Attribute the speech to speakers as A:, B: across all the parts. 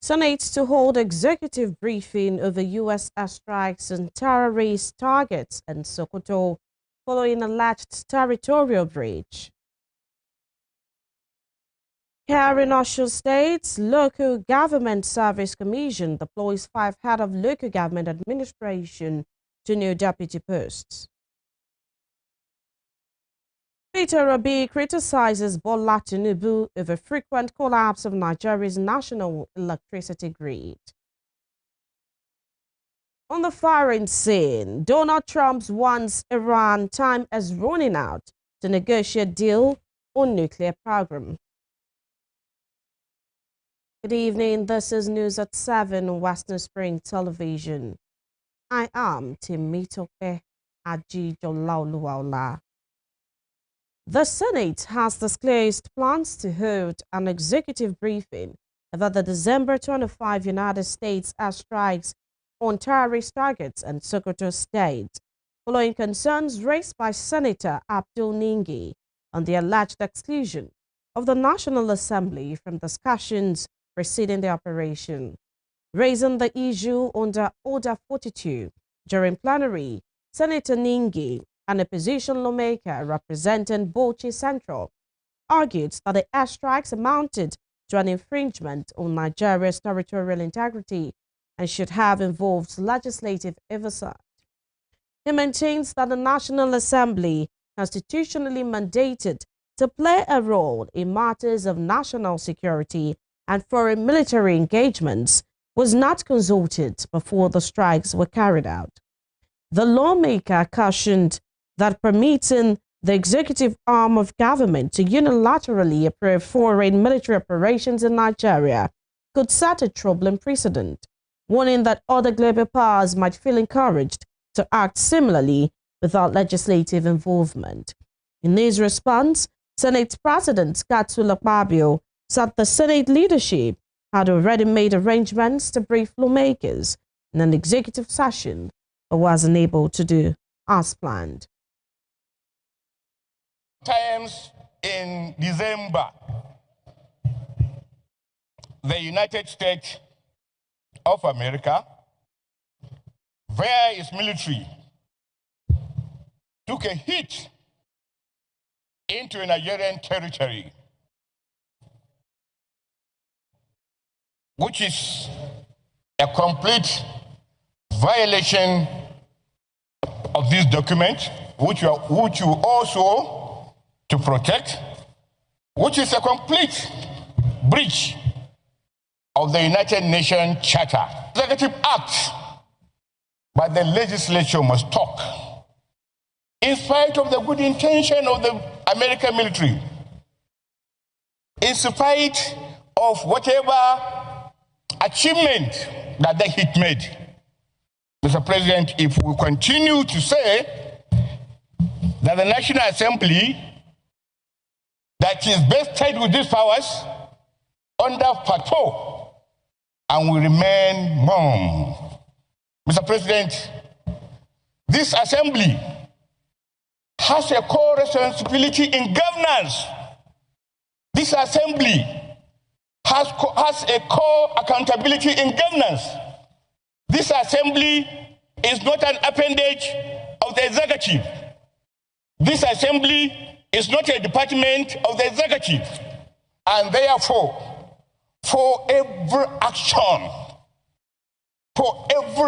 A: Senate to hold executive briefing over U.S. airstrikes on terrorist targets in Sokoto following alleged territorial breach. Here in Osun State Local Government Service Commission deploys 5 heads of local government administration to new deputy posts. Peter Obi criticizes Bola Tinubu over frequent collapse of Nigeria's national electricity grid. On the firing scene, Donald Trump warns Iran time is running out to negotiate deal on nuclear program. Good evening, this is News at 7 Western Spring Television. I am Timitope Ajijolauluwaula. The Senate has disclosed plans to hold an executive briefing about the December 25 United States airstrikes on terrorist targets in Sokoto State, following concerns raised by Senator Abdul Ningi on the alleged exclusion of the National Assembly from discussions preceding the operation. Raising the issue under Order 42 during plenary, Senator Ningi, an opposition lawmaker representing Bauchi Central, argued that the airstrikes amounted to an infringement on Nigeria's territorial integrity and should have involved legislative oversight. He maintains that the National Assembly, constitutionally mandated to play a role in matters of national security and foreign military engagements, was not consulted before the strikes were carried out. The lawmaker cautioned that permitting the executive arm of government to unilaterally approve foreign military operations in Nigeria could set a troubling precedent, warning that other global powers might feel encouraged to act similarly without legislative involvement. In his response, Senate President Godswill Akpabio said the Senate leadership had already made arrangements to brief lawmakers in an executive session, but was unable to do as planned.
B: Times in December, the United States of America, via its military, took a hit into Nigerian territory, which is a complete violation of this document, which you also to protect, which is a complete breach of the United Nations Charter. Executive acts, but the legislature must talk. In spite of the good intention of the American military, in spite of whatever achievement that the hit made, Mr. President, if we continue to say that the National Assembly that is vested with these powers under Part 4 and will remain mum. Mr. President, this assembly has a core responsibility in governance. This assembly has a core accountability in governance. This assembly is not an appendage of the executive. This assembly is not a department of the executive. And therefore, for every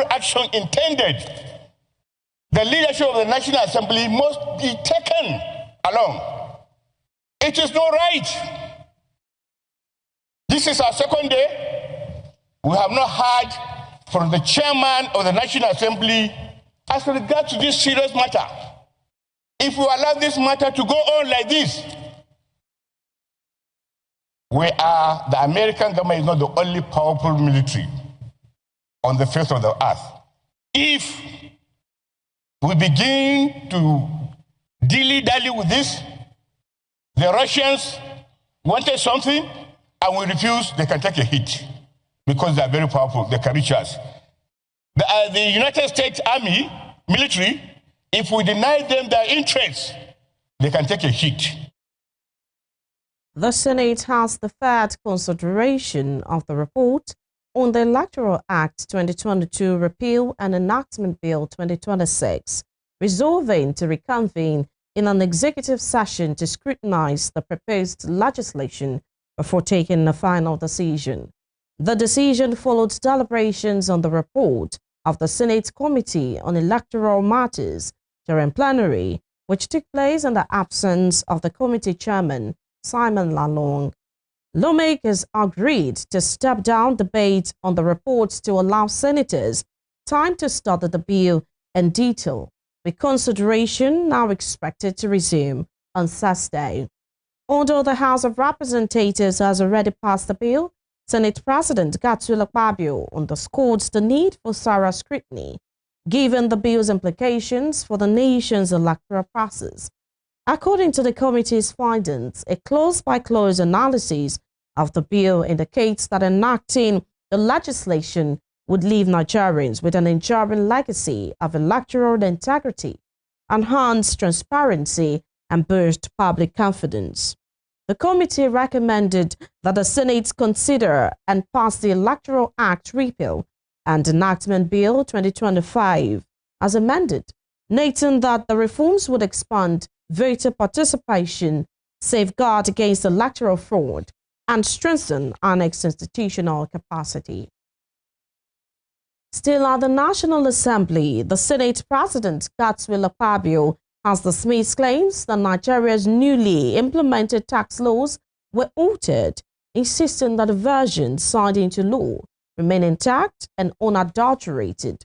B: action intended, the leadership of the National Assembly must be taken along. It is not right. This is our second day. We have not heard from the chairman of the National Assembly as regards to this serious matter. If we allow this matter to go on like this, the American government is not the only powerful military on the face of the earth. If we begin to dilly-dally with this, the Russians wanted something and we refuse, they can take a hit because they are very powerful, they can reach us. The United States Army, military, if we deny them their interests, they can take a hit.
A: The Senate has deferred consideration of the report on the Electoral Act 2022 Repeal and Enactment Bill 2026, resolving to reconvene in an executive session to scrutinize the proposed legislation before taking a final decision. The decision followed deliberations on the report of the Senate Committee on Electoral Matters during plenary, which took place in the absence of the committee chairman, Simon Lalong. Lawmakers agreed to step down debate on the report to allow senators time to study the bill in detail, with consideration now expected to resume on Thursday. Although the House of Representatives has already passed the bill, Senate President Godswill Akpabio underscored the need for thorough scrutiny, given the bill's implications for the nation's electoral process. According to the committee's findings, a clause-by-clause analysis of the bill indicates that enacting the legislation would leave Nigerians with an enduring legacy of electoral integrity, enhance transparency, and boost public confidence. The committee recommended that the Senate consider and pass the Electoral Act Repeal and Enactment Bill 2025 as amended, noting that the reforms would expand voter participation, safeguard against electoral fraud, and strengthen annexed institutional capacity. Still at the National Assembly, the Senate President Godswill Akpabio has dismissed claims that Nigeria's newly implemented tax laws were altered, insisting that the versions signed into law remain intact and unadulterated.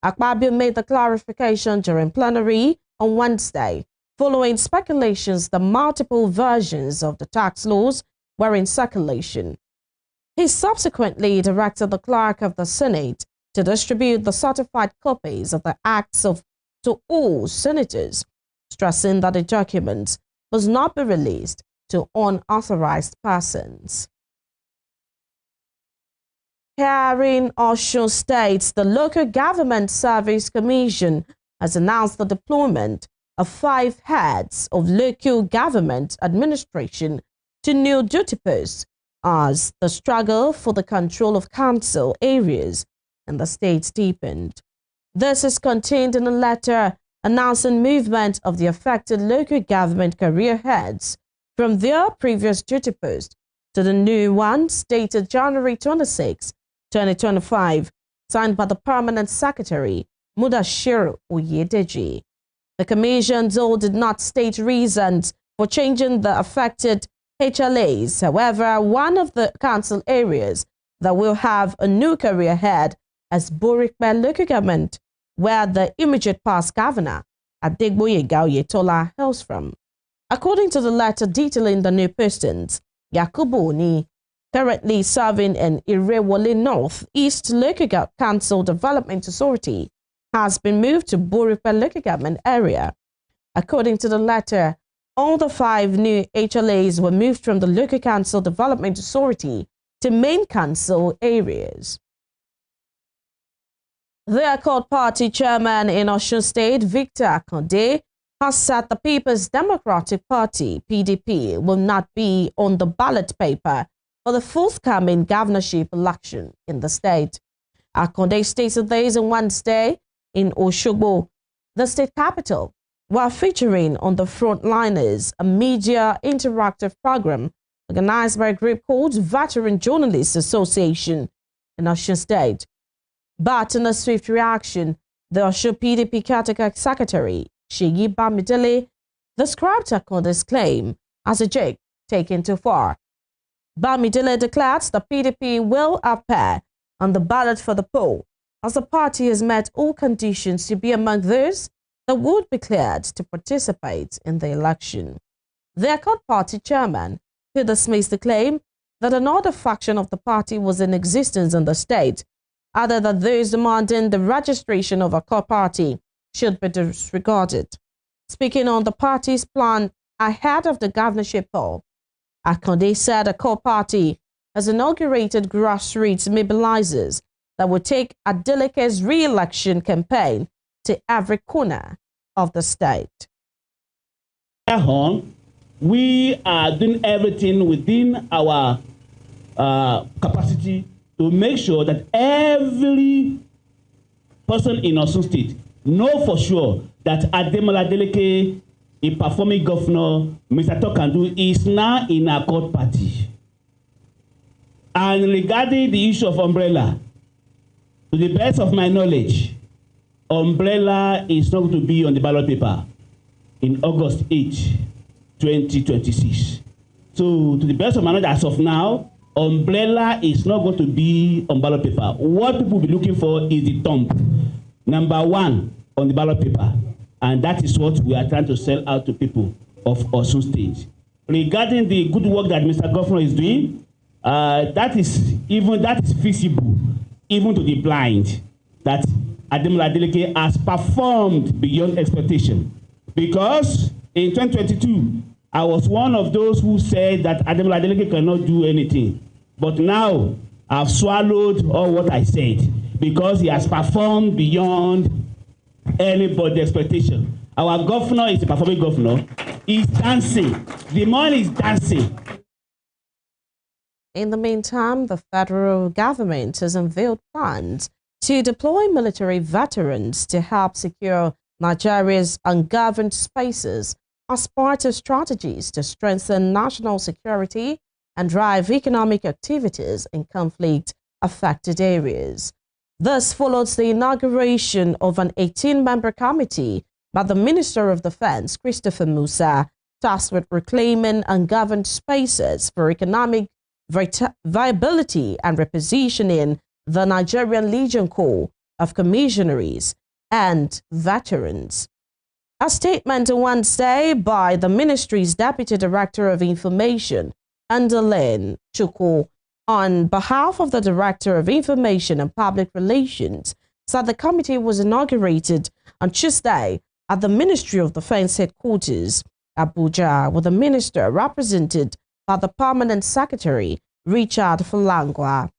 A: Akpabio made the clarification during plenary on Wednesday, following speculations that multiple versions of the tax laws were in circulation. He subsequently directed the clerk of the Senate to distribute the certified copies of the acts to all senators, stressing that the documents must not be released to unauthorized persons. Here in Osun State, the Local Government Service Commission has announced the deployment of 5 heads of local government administration to new duty posts as the struggle for the control of council areas in the state deepened. This is contained in a letter announcing movement of the affected local government career heads from their previous duty post to the new ones dated January 26, 2025, signed by the Permanent Secretary, Mudashiru Oyedeji. The commission, though, did not state reasons for changing the affected HLAs. However, one of the council areas that will have a new career head is Borikpe Local Government, where the immediate past governor, Adegboyega Oyetola, hails from. According to the letter detailing the new postings, Yakubu Oni, currently serving in Irewole North East Local Council Development Authority, has been moved to Borikpe Local Government area. According to the letter, all the 5 new HLAs were moved from the Local Council Development Authority to main council areas. The Accord Party chairman in Osun State, Victor Akande, has said the People's Democratic Party, PDP, will not be on the ballot paper for the forthcoming governorship election in the state. Akande stated this on Wednesday in Osogbo, the state capital, while featuring on the Frontliners, a media interactive program organized by a group called Veteran Journalists Association in Osun State. But in a swift reaction, the Osun PDP caretaker secretary, Seyi Bamidele, described Akande's claim as a joke taken too far. Bamidele declared the PDP will appear on the ballot for the poll, as the party has met all conditions to be among those that would be cleared to participate in the election. The Accord Party chairman, who dismissed the claim that another faction of the party was in existence in the state, added that those demanding the registration of Accord Party should be disregarded. Speaking on the party's plan ahead of the governorship poll, Akande said Accord Party has inaugurated grassroots mobilizers that will take Adeleke's re-election campaign to every corner of the state.
C: We are doing everything within our capacity to make sure that every person in Osun State know for sure that Ademola Adeleke, a performing governor, Mr. Tokandu, is now in a court party. And regarding the issue of umbrella, to the best of my knowledge, umbrella is not going to be on the ballot paper in August 8, 2026. So, to the best of my knowledge, as of now, umbrella is not going to be on ballot paper. What people will be looking for is the thumb, number 1 on the ballot paper. And that is what we are trying to sell out to people of Osun State. Regarding the good work that Mr. Governor is doing, that is feasible, even to the blind, that Ademola Adeleke has performed beyond expectation. Because in 2022, I was one of those who said that Ademola Adeleke cannot do anything. But now, I've swallowed all what I said, because he has performed beyond anybody's expectation. Our governor is a performing governor. He's dancing. The man is dancing.
A: In the meantime, the federal government has unveiled plans to deploy military veterans to help secure Nigeria's ungoverned spaces as part of strategies to strengthen national security and drive economic activities in conflict-affected areas. This follows the inauguration of an 18-member committee by the Minister of Defense, Christopher Musa, tasked with reclaiming ungoverned spaces for economic viability and repositioning the Nigerian Legion Corps of Commissionaries and veterans. A statement on Wednesday by the ministry's Deputy Director of Information, Andalene Chukwu, on behalf of the Director of Information and Public Relations, said the committee was inaugurated on Tuesday at the Ministry of Defense headquarters, Abuja, with the minister represented by the Permanent Secretary, Richard Fulangwa.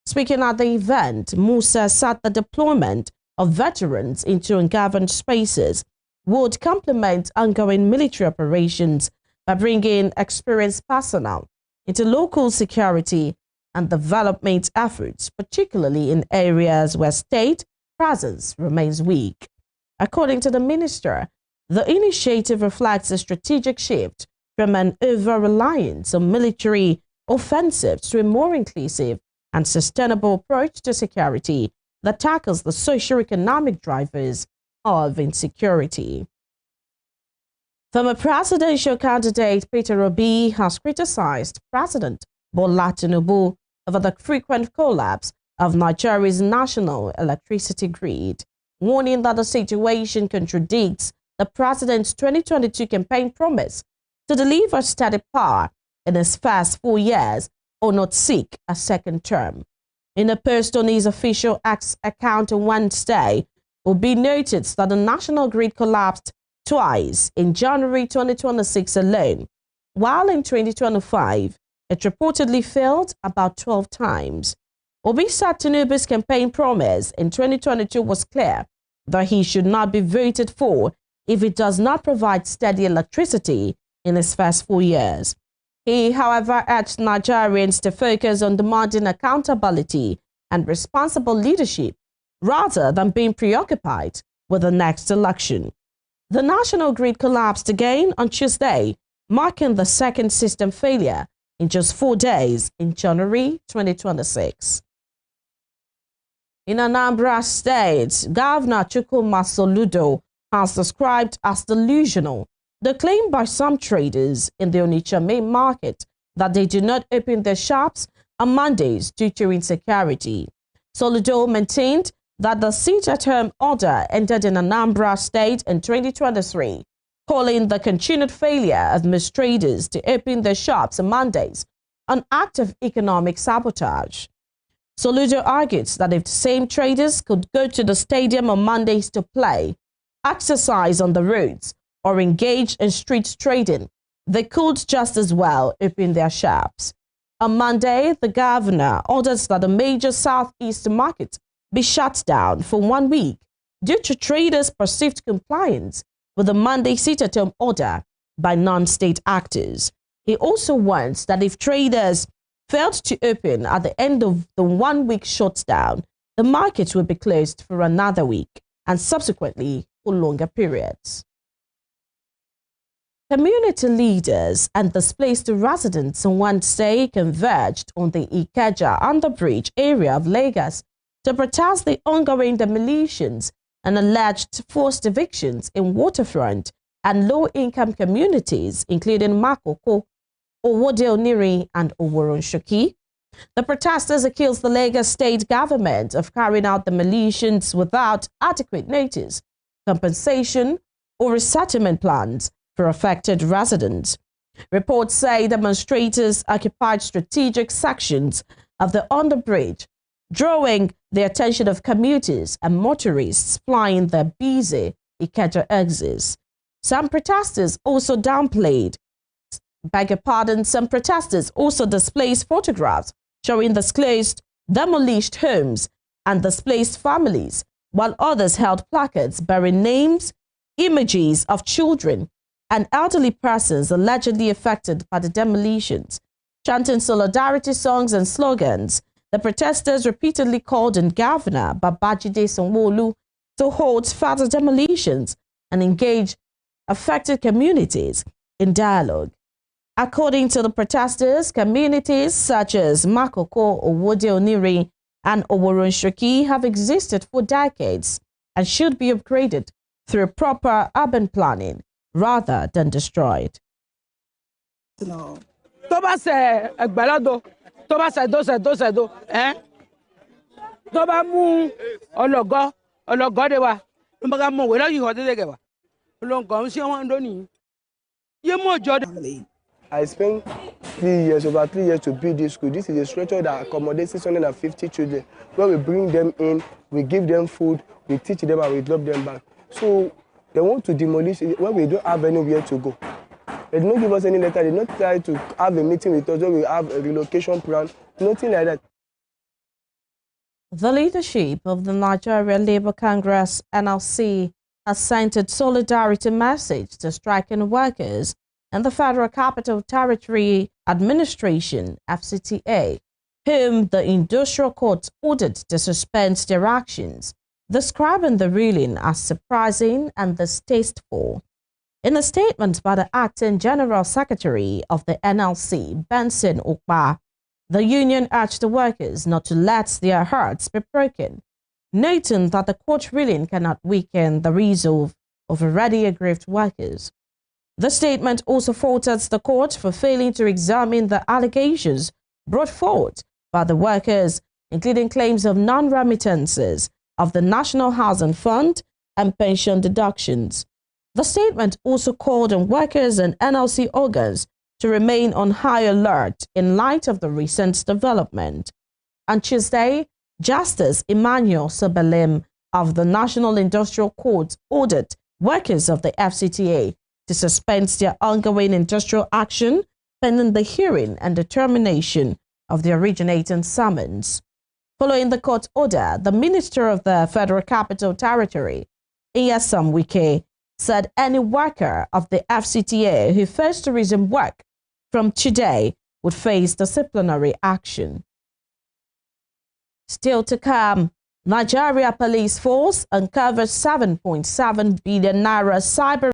A: Speaking at the event, Musa said the deployment of veterans into ungoverned spaces would complement ongoing military operations by bringing experienced personnel into local security and development efforts, particularly in areas where state presence remains weak. According to the minister, the initiative reflects a strategic shift from an over-reliance on military offensives to a more inclusive and sustainable approach to security that tackles the socio-economic drivers of insecurity. Former presidential candidate Peter Obi has criticized President Bola Tinubu over the frequent collapse of Nigeria's national electricity grid, warning that the situation contradicts the president's 2022 campaign promise to deliver steady power in his first 4 years or not seek a second term. In a post on his official X account on Wednesday, Obi noted that the national grid collapsed twice in January 2026 alone, while in 2025, it reportedly failed about 12 times. Obi said Tinubu's campaign promise in 2022 was clear that he should not be voted for if it does not provide steady electricity in his first 4 years. He, however, urged Nigerians to focus on demanding accountability and responsible leadership rather than being preoccupied with the next election. The national grid collapsed again on Tuesday, marking the second system failure in just 4 days in January 2026. In Anambra State, Governor Chukwuma Soludo has described as delusional the claim by some traders in the Onitsha main market that they do not open their shops on Mondays due to insecurity. Soludo maintained that the sit-at-home order entered in Anambra State in 2023, calling the continued failure of most traders to open their shops on Mondays an act of economic sabotage. Soludo argues that if the same traders could go to the stadium on Mondays to play, exercise on the roads, or engage in street trading, they could just as well open their shops. On Monday, the governor orders that the major southeast market be shut down for 1 week due to traders' perceived compliance with the Monday sit-at-home order by non-state actors. He also warns that if traders failed to open at the end of the 1-week shutdown, the market will be closed for another week and subsequently for longer periods. Community leaders and displaced residents on Wednesday converged on the Ikeja underbridge area of Lagos to protest the ongoing demolitions and alleged forced evictions in waterfront and low-income communities, including Makoko, Owode-Oniri, and Oworonshoki. The protesters accused the Lagos state government of carrying out demolitions without adequate notice, compensation, or resettlement plans for affected residents. Reports say demonstrators occupied strategic sections of the underbridge, drawing the attention of commuters and motorists flying their busy Ikeja exits. Some protesters also displayed photographs showing displaced, demolished homes and displaced families, while others held placards bearing names, images of children and elderly persons allegedly affected by the demolitions. Chanting solidarity songs and slogans, the protesters repeatedly called on Governor Babajide Sanwo-Olu to halt further demolitions and engage affected communities in dialogue. According to the protesters, communities such as Makoko, Owode-Oniri, and Oworonshoki have existed for decades and should be upgraded through proper urban planning rather than destroyed.
D: Tó bá ṣe ẹgbẹ̀lọ́dọ̀, tó bá ṣe dóṣẹ̀dó, tó bá mú ọlọ́gọ́ de wa, ló bá mú òwe lọ́yìn ọdún dẹ́gẹ̀ wa, olóńgọ̀ ń ṣe wọ́n lónìí. Yé mú òjò.
E: I spent over 3 years to build this school. This is a structure that accommodates 650 children. When we bring them in, we give them food, we teach them and we drop them back. So they want to demolish it when we don't have anywhere to go. They did not give us any letter. They did not try to have a meeting with us where we have a relocation plan, nothing like that.
A: The leadership of the Nigeria Labour Congress, NLC, has sent a solidarity message to striking workers and the Federal Capital Territory Administration, FCTA, whom the Industrial Court ordered to suspend their actions, describing the ruling as surprising and distasteful. In a statement by the Acting General Secretary of the NLC, Benson Okpa, the union urged the workers not to let their hearts be broken, noting that the court ruling cannot weaken the resolve of already aggrieved workers. The statement also faulted the court for failing to examine the allegations brought forward by the workers, including claims of non-remittances of the National Housing Fund and pension deductions. The statement also called on workers and NLC organs to remain on high alert in light of the recent development. On Tuesday, Justice Emmanuel Sobelim of the National Industrial Court ordered workers of the FCTA to suspend their ongoing industrial action pending the hearing and determination of the originating summons. Following the court order, the Minister of the Federal Capital Territory, Nyesom Wike, said any worker of the FCTA who fails to resume work from today would face disciplinary action. Still to come, Nigeria Police Force uncovers 7.7 billion naira cyber